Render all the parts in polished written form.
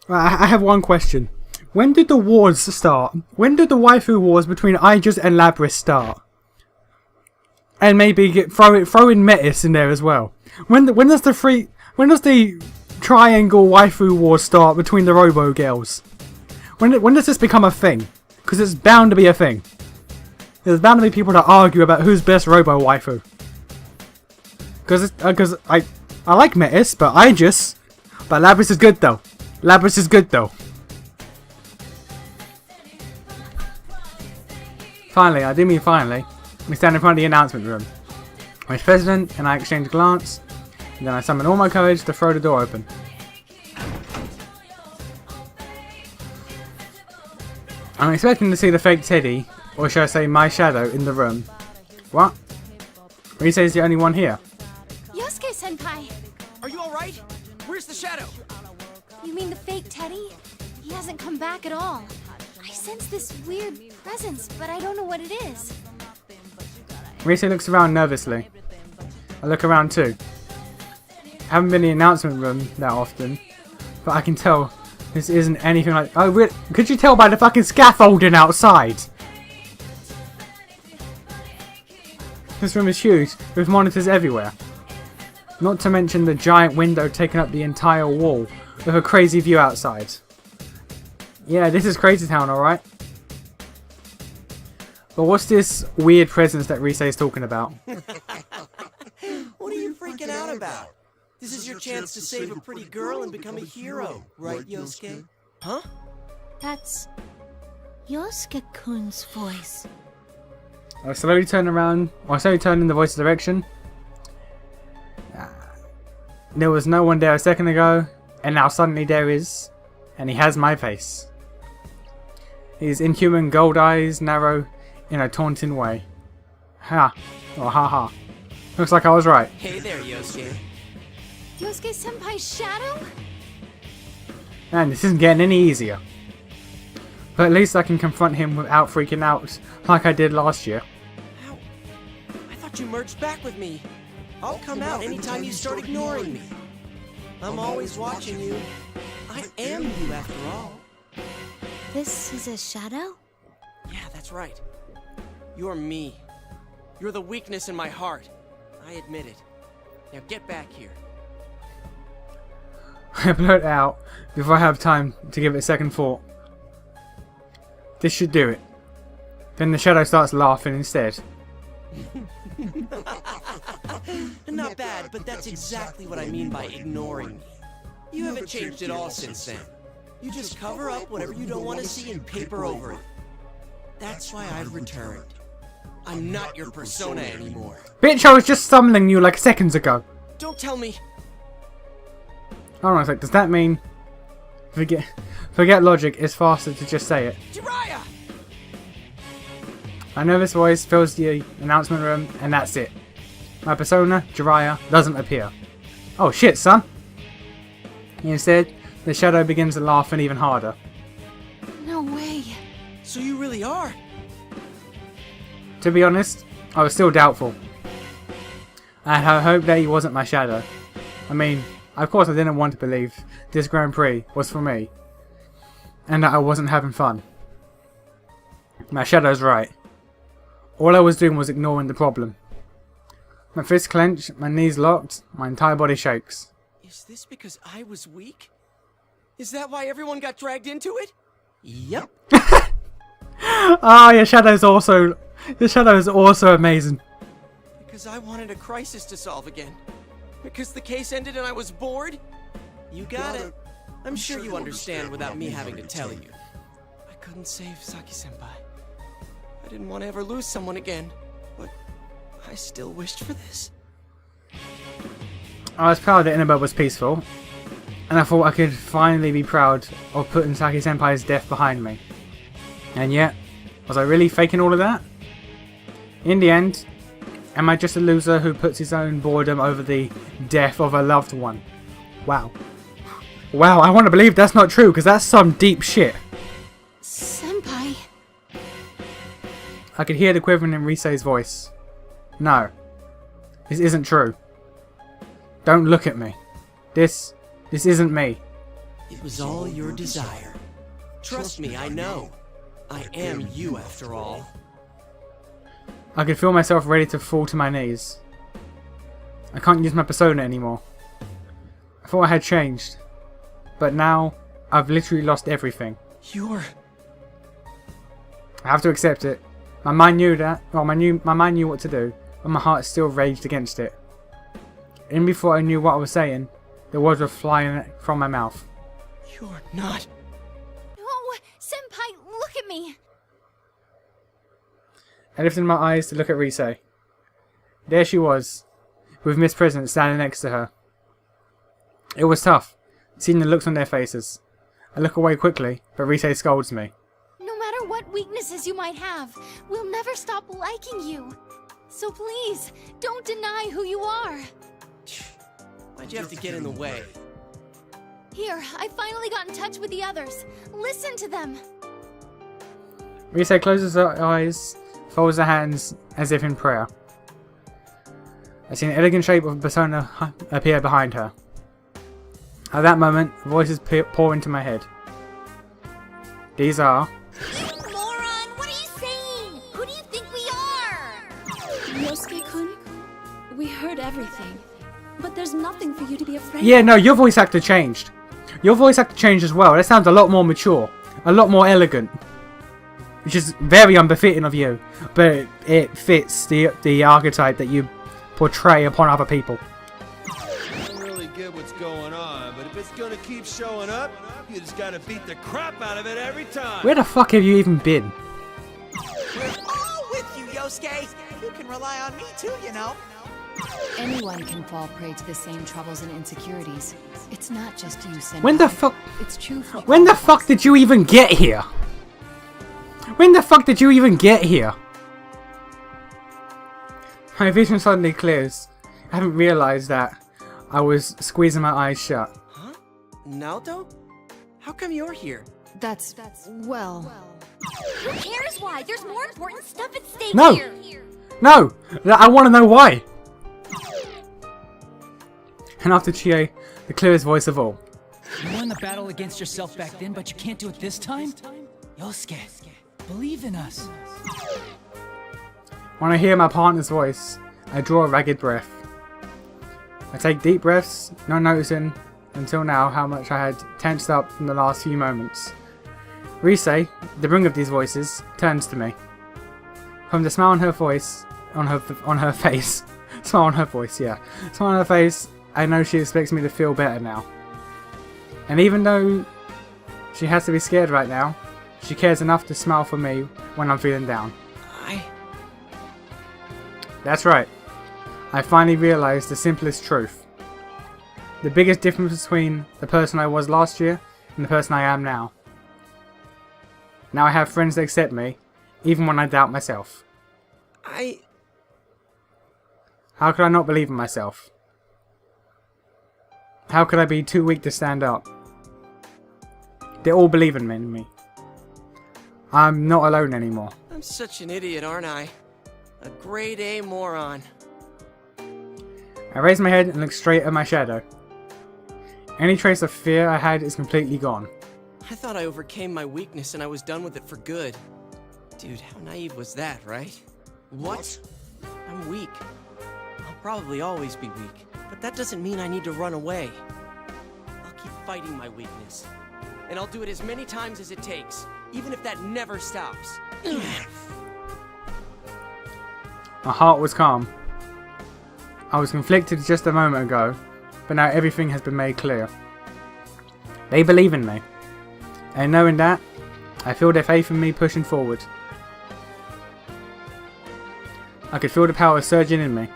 I have one question. When did the wars start? When did the waifu wars between Aegis and Labris start? And maybe throw in Metis in there as well. When does the triangle waifu war start between the Robo girls? When does this become a thing? Because it's bound to be a thing. There's bound to be people that argue about who's best Robo waifu. Because I like Metis, but Labris is good though. Labris is good though. Finally, I do mean finally, we stand in front of the announcement room. I'm president and I exchange a glance, and then I summon all my courage to throw the door open. I'm expecting to see the fake Teddy, or should I say my shadow, in the room. What? Risei's the only one here. Yosuke-senpai! Are you alright? Where's the shadow? You mean the fake Teddy? He hasn't come back at all. I sense this weird presence, but I don't know what it is. Risei looks around nervously. I look around too. I haven't been in the announcement room that often, but I can tell this isn't anything like... Oh, really? Could you tell by the fucking scaffolding outside? This room is huge, with monitors everywhere. Not to mention the giant window taking up the entire wall, with a crazy view outside. Yeah, this is Crazy Town, alright. But what's this weird presence that Risei is talking about? What are you freaking out about? This is your chance to save a pretty girl and become a hero, right, Yosuke? Huh? That's Yosuke-kun's voice. I slowly turn around, or I slowly turn in the voice's direction. There was no one there a second ago, and now suddenly there is, and he has my face. His inhuman gold eyes narrow in a taunting way. Ha, or ha ha. Looks like I was right. Hey there, Yosuke. Yosuke-senpai's shadow? Man, this isn't getting any easier. But at least I can confront him without freaking out like I did last year. How? I thought you merged back with me. I'll come out anytime you start ignoring me. I'm always watching you. I am you after all. This is a shadow? Yeah, that's right. You're me. You're the weakness in my heart. I admit it. Now get back here. I blurt out before I have time to give it a second thought. This should do it. Then the shadow starts laughing instead. Not bad, but that's exactly what I mean by ignoring me. You haven't changed at all since then. You just cover up whatever you don't want to see and paper over it. That's why I've returned. I'm not your persona anymore. Bitch, I was just summoning you like seconds ago. Don't tell me. Hold on a sec, does that mean... Forget logic, it's faster to just say it. Jiraiya! I know this voice fills the announcement room, and that's it. My persona, Jiraiya, doesn't appear. Oh shit, son! Instead, the shadow begins to laugh even harder. No way. So you really are? To be honest, I was still doubtful. I had hoped that he wasn't my shadow. I mean, of course I didn't want to believe this Grand Prix was for me, and that I wasn't having fun. My shadow's right. All I was doing was ignoring the problem. My fists clench, my knees locked, my entire body shakes. Is this because I was weak? Is that why everyone got dragged into it? Yep. Ah, your shadow is also amazing. Because I wanted a crisis to solve again. Because the case ended and I was bored? You got it. I'm sure you understand without me having to tell you. I couldn't save Saki-senpai. I didn't want to ever lose someone again. But I still wished for this. I was proud that Inaba was peaceful, and I thought I could finally be proud of putting Saki-senpai's death behind me. And yet, was I really faking all of that? In the end, am I just a loser who puts his own boredom over the death of a loved one? Wow. Wow, I want to believe that's not true, because that's some deep shit. Senpai. I could hear the quivering in Risei's voice. No. This isn't true. Don't look at me. This isn't me. It was all your desire. Trust me, I know. I am you after all. I could feel myself ready to fall to my knees. I can't use my persona anymore. I thought I had changed. But now, I've literally lost everything. You're... I have to accept it. My mind knew that. Well, my mind knew what to do, but my heart still raged against it. Even before I knew what I was saying, the words were flying from my mouth. You're not... No, Senpai, look at me. I lifted my eyes to look at Rise. There she was, with Miss President standing next to her. It was tough, seeing the looks on their faces. I look away quickly, but Rise scolds me. No matter what weaknesses you might have, we'll never stop liking you. So please, don't deny who you are. Why'd you have to get in the way? Here, I finally got in touch with the others. Listen to them. Rise closes her eyes, folds her hands as if in prayer. I see an elegant shape of a persona appear behind her. At that moment, voices pour into my head. These are... You moron! What are you saying? Who do you think we are? Yosuke-kun, we heard everything, but there's nothing for you to be afraid Yeah, no, your voice actor changed. Your voice actor changed as well. That sounds a lot more mature. A lot more elegant. Which is very unbefitting of you. But it fits the archetype that you portray upon other people. I don't really get what's going on, but if it's gonna keep showing up, you just gotta beat the crap out of it every time. Where the fuck have you even been? We're all with you, Yosuke. You can rely on me too, you know. Anyone can fall prey to the same troubles and insecurities. It's not just you, Senpai. When the fuck... It's true for When all the of fuck us. did you even get here? When the fuck did you even get here? My vision suddenly clears. I haven't realised that I was squeezing my eyes shut. Huh? Naoto? How come you're here? That's well... Who cares why? There's more important stuff at stake No! here. No! I want to know why! And after Chie, the clearest voice of all. You won the battle against yourself back then, but you can't do it this time? Yosuke, believe in us. When I hear my partner's voice, I draw a ragged breath. I take deep breaths, not noticing until now how much I had tensed up in the last few moments. Rise, the bringer of these voices, turns to me. From the smile on her voice, on her face, smile on her voice, yeah, smile on her face, I know she expects me to feel better now. And even though she has to be scared right now, she cares enough to smile for me when I'm feeling down. That's right. I finally realised the simplest truth. The biggest difference between the person I was last year and the person I am now. Now I have friends that accept me, even when I doubt myself. How could I not believe in myself? How could I be too weak to stand up? They all believe in me. I'm not alone anymore. I'm such an idiot, aren't I? A grade A moron. I raise my head and look straight at my shadow. Any trace of fear I had is completely gone. I thought I overcame my weakness and I was done with it for good. Dude, how naive was that, right? What? I'm weak. I'll probably always be weak, but that doesn't mean I need to run away. I'll keep fighting my weakness. And I'll do it as many times as it takes, even if that never stops. My heart was calm. I was conflicted just a moment ago, but now everything has been made clear. They believe in me. And knowing that, I feel their faith in me pushing forward. I could feel the power surging in me.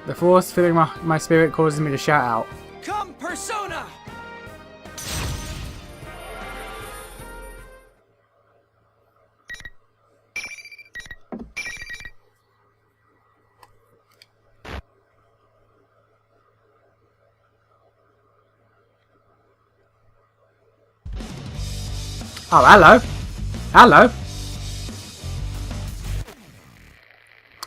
The force filling my spirit causes me to shout out. Come, Persona! Oh, hello. Hello.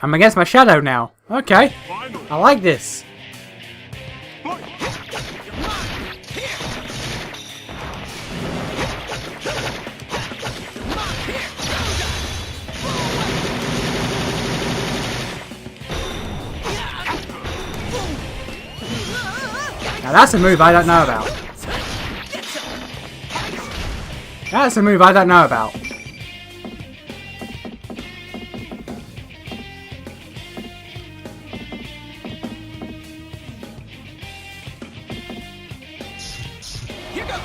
I'm against my shadow now. Okay. I like this. Now that's a move I don't know about. That's a move I don't know about. Here goes.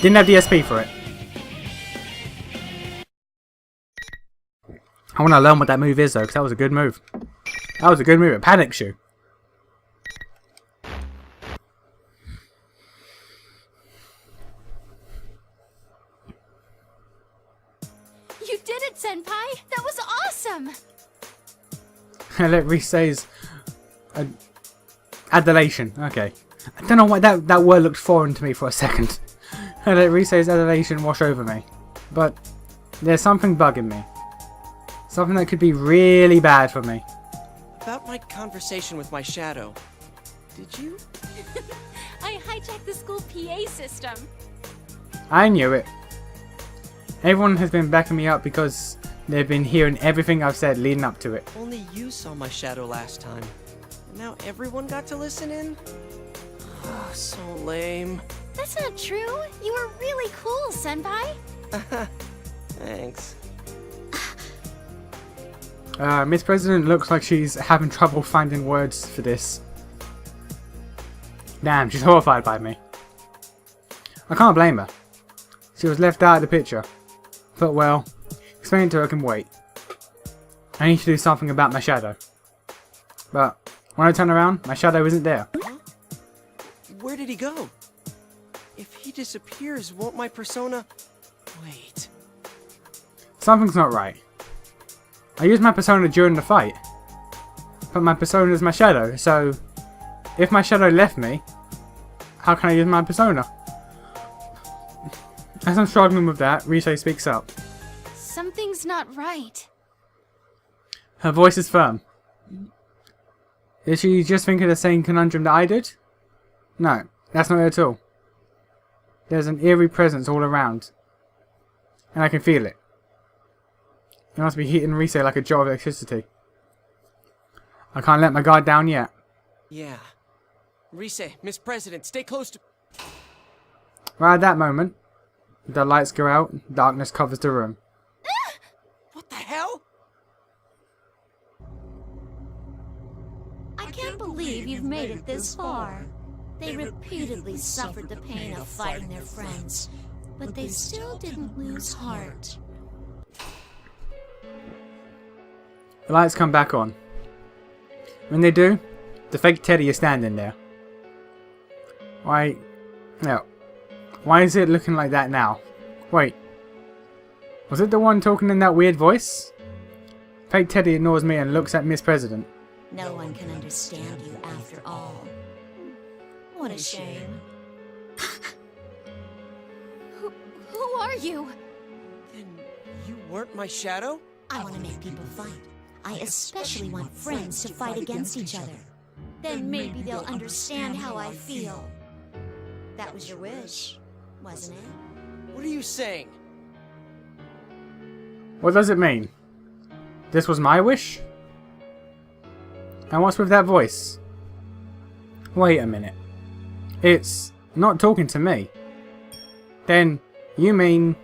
Didn't have the SP for it. I want to learn what that move is though, because that was a good move. That was a good move. A panic shoe. You did it, Senpai! That was awesome! Let Rise's adulation. Okay. I don't know why that word looked foreign to me for a second. Let Rise's adulation wash over me. But there's something bugging me. Something that could be really bad for me. About my conversation with my shadow. Did you? I hijacked the school PA system. I knew it. Everyone has been backing me up because they've been hearing everything I've said leading up to it. Only you saw my shadow last time. And now everyone got to listen in? Oh, so lame. That's not true. You were really cool, Senpai. Thanks. Miss President looks like she's having trouble finding words for this. Damn, she's horrified by me. I can't blame her. She was left out of the picture. But well, explaining to her can wait. I need to do something about my shadow. But when I turn around, my shadow isn't there. Huh? Where did he go? If he disappears, won't my persona... Wait. Something's not right. I used my persona during the fight. But my persona is my shadow, so... if my shadow left me, how can I use my persona? As I'm struggling with that, Rise speaks up. Something's not right. Her voice is firm. Is she just thinking the same conundrum that I did? No, that's not it at all. There's an eerie presence all around. And I can feel it. It must be hitting Rise like a jar of electricity. I can't let my guard down yet. Yeah. Rise, Miss President, stay close to... Right at that moment, the lights go out, darkness covers the room. What the hell? I can't believe you've made it this far. They repeatedly suffered the pain of fighting their friends, but they still didn't lose heart. The lights come back on. When they do, the fake Teddy is standing there. Why is it looking like that now? Wait. Was it the one talking in that weird voice? Fake Teddy ignores me and looks at Miss President. No one can understand you after all. What a shame. Who are you? Then you weren't my shadow? I want to make people fight. I especially want friends to fight against each other. Then maybe they'll understand how I feel. That was your wish, wasn't it? What are you saying? What does it mean? This was my wish? And what's with that voice? Wait a minute. It's not talking to me. Then, you mean...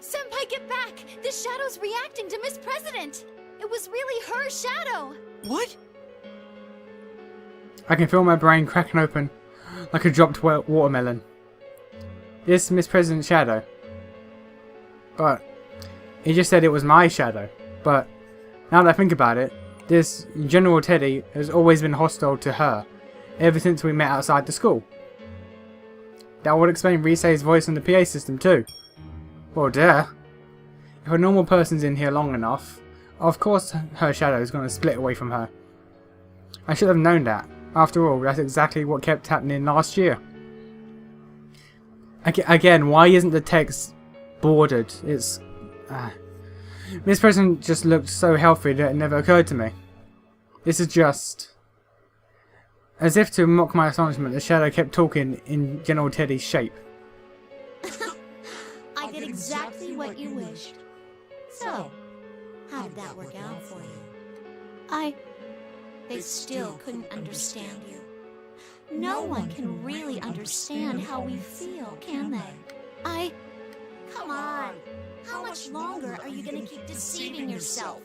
Senpai, get back! The shadow's reacting to Miss President! It was really her shadow! What? I can feel my brain cracking open like a dropped watermelon. This Miss President's shadow. But he just said it was my shadow. But now that I think about it, this General Teddy has always been hostile to her ever since we met outside the school. That would explain Rise's voice on the PA system too. Well, duh. If a normal person's in here long enough, of course her shadow is going to split away from her. I should have known that. After all, that's exactly what kept happening last year. Again, why isn't the text bordered? It's... Miss President just looked so healthy that it never occurred to me. This is just... As if to mock my astonishment, the shadow kept talking in General Teddy's shape. I did exactly what you wished. So, how did that work out for you? They still couldn't understand you. No one can really understand how we feel, can they? Come on. How much longer are you gonna keep deceiving yourself?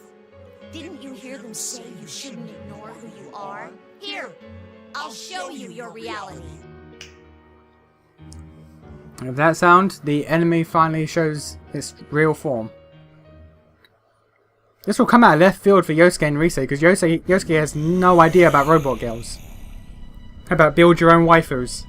Didn't you hear them say you shouldn't ignore who you are? Here, I'll show you your reality. With that sound, the enemy finally shows its real form. This will come out of left field for Yosuke and Rise, because Yosuke has no idea about robot girls. How about build your own waifus?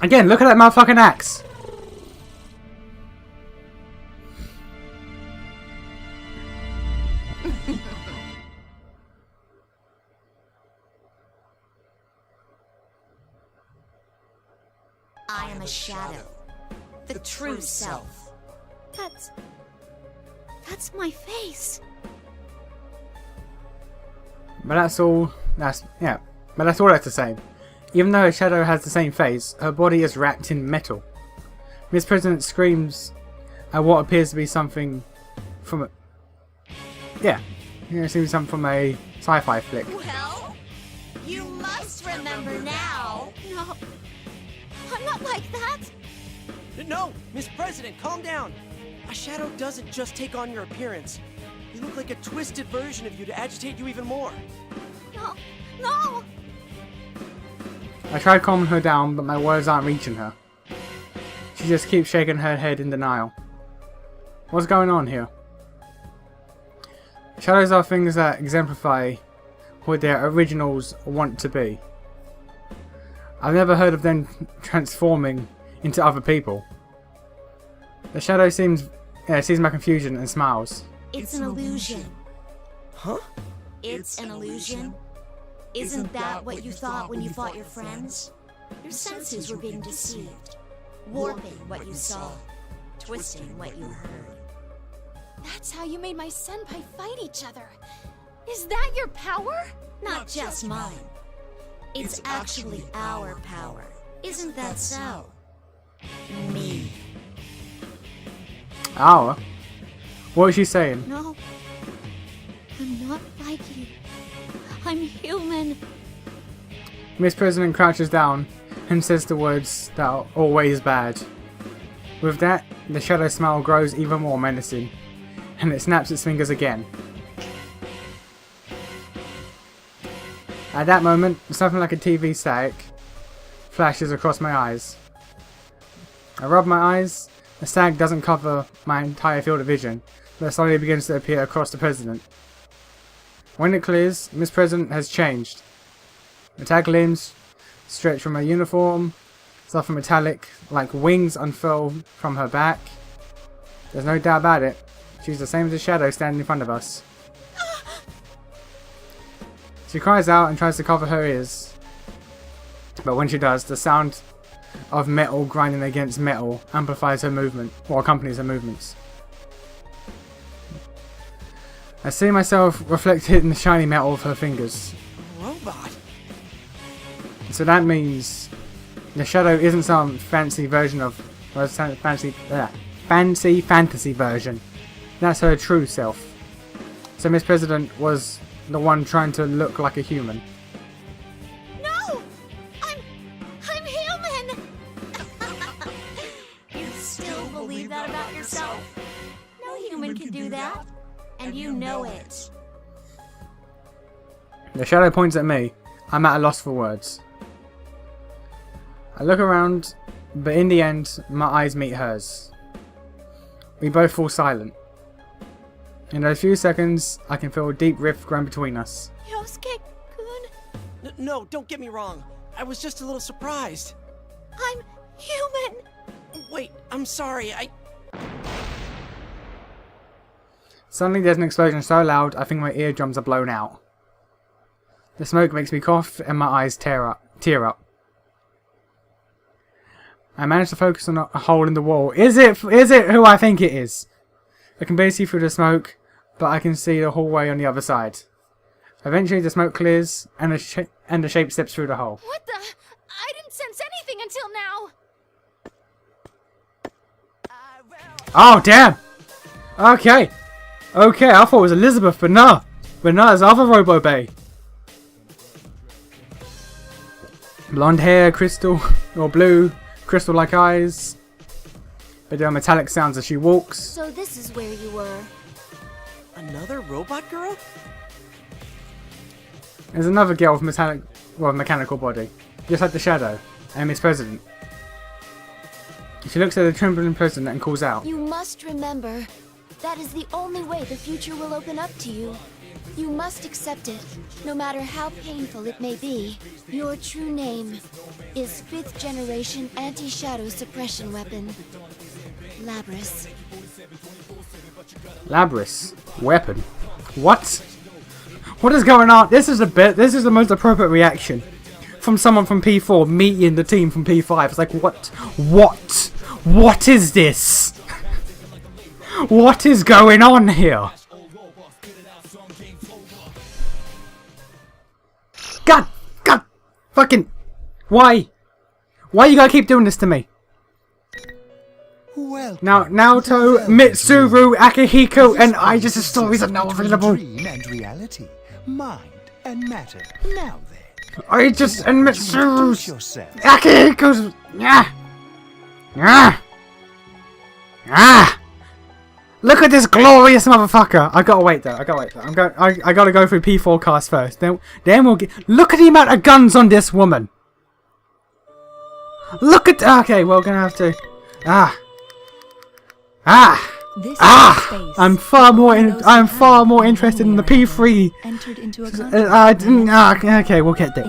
Again, look at that motherfucking axe. I am a shadow. The true self. That's my face. But that's all. But that's all that's the same. Even though her shadow has the same face, her body is wrapped in metal. Miss President screams at what appears to be something from a... Yeah, it seems something from a sci-fi flick. Well, you must remember now. No, I'm not like that. No, Miss President, calm down. A shadow doesn't just take on your appearance. They look like a twisted version of you to agitate you even more. No. I tried calming her down, but my words aren't reaching her. She just keeps shaking her head in denial. What's going on here? Shadows are things that exemplify what their originals want to be. I've never heard of them transforming into other people. The shadow sees my confusion and smiles. It's an illusion. Huh? It's an illusion. Isn't that what you thought when you fought your friends? Your senses were being deceived, warping what you saw, twisting what you heard. That's how you made my senpai fight each other. Is that your power? Not just mine. It's actually our power. Isn't that so? Me. Our? What is she saying? No. I'm not like you. I'm human. Miss President crouches down and says the words that are always bad. With that, the shadow smile grows even more menacing, and it snaps its fingers again. At that moment, something like a TV static flashes across my eyes. I rub my eyes. The static doesn't cover my entire field of vision, but it slowly begins to appear across the President. When it clears, Miss President has changed. Metallic limbs stretch from her uniform, something metallic like wings unfurl from her back. There's no doubt about it. She's the same as the shadow standing in front of us. She cries out and tries to cover her ears. But when she does, the sound of metal grinding against metal amplifies her movement, or accompanies her movements. I see myself reflected in the shiny metal of her fingers. A robot? So that means the shadow isn't some fancy version of... Well, fancy fantasy version. That's her true self. So Miss President was the one trying to look like a human. No! I'm human! You still believe that about yourself? No human can do that. And you know it. The shadow points at me. I'm at a loss for words. I look around But in the end, my eyes meet hers. We both fall silent. In those few seconds, I can feel a deep rift growing between us. Yosuke-kun, No, don't get me wrong. I was just a little surprised. I'm human. Wait, I'm sorry. Suddenly there's an explosion so loud I think my eardrums are blown out. The smoke makes me cough and my eyes tear up. I manage to focus on a hole in the wall. Is it who I think it is? I can barely see through the smoke, but I can see the hallway on the other side. Eventually the smoke clears and the shape steps through the hole. What the? I didn't sense anything until now. Oh damn! Okay, I thought it was Elizabeth, but no, it's other Robo Bay. Blonde hair, crystal or blue, crystal-like eyes. But there are metallic sounds as she walks. So this is where you were. Another robot girl? There's another girl with mechanical body, just like the Shadow, and Miss President. She looks at the trembling president and calls out. You must remember, that is the only way the future will open up to you. You must accept it, no matter how painful it may be. Your true name is 5th generation anti-shadow suppression weapon. Labrys. Labrys? Weapon? What? What is going on? This is the most appropriate reaction from someone from P4 meeting the team from P5. It's like, what is this? What is going on here? God, fucking, why you gotta keep doing this to me? Well, now Naoto, Mitsuru, Akihiko, and I just the stories are now available. Dream and reality, mind and matter. Now then, I just and Mitsuru's, yourself. Akihiko's, Look at this glorious motherfucker! I gotta wait though. I gotta go through P4 cast first. Then we'll get. Look at the amount of guns on this woman. Look at. Okay, we're gonna have to. I'm far more interested in the P3. Entered into a Okay, we'll get there.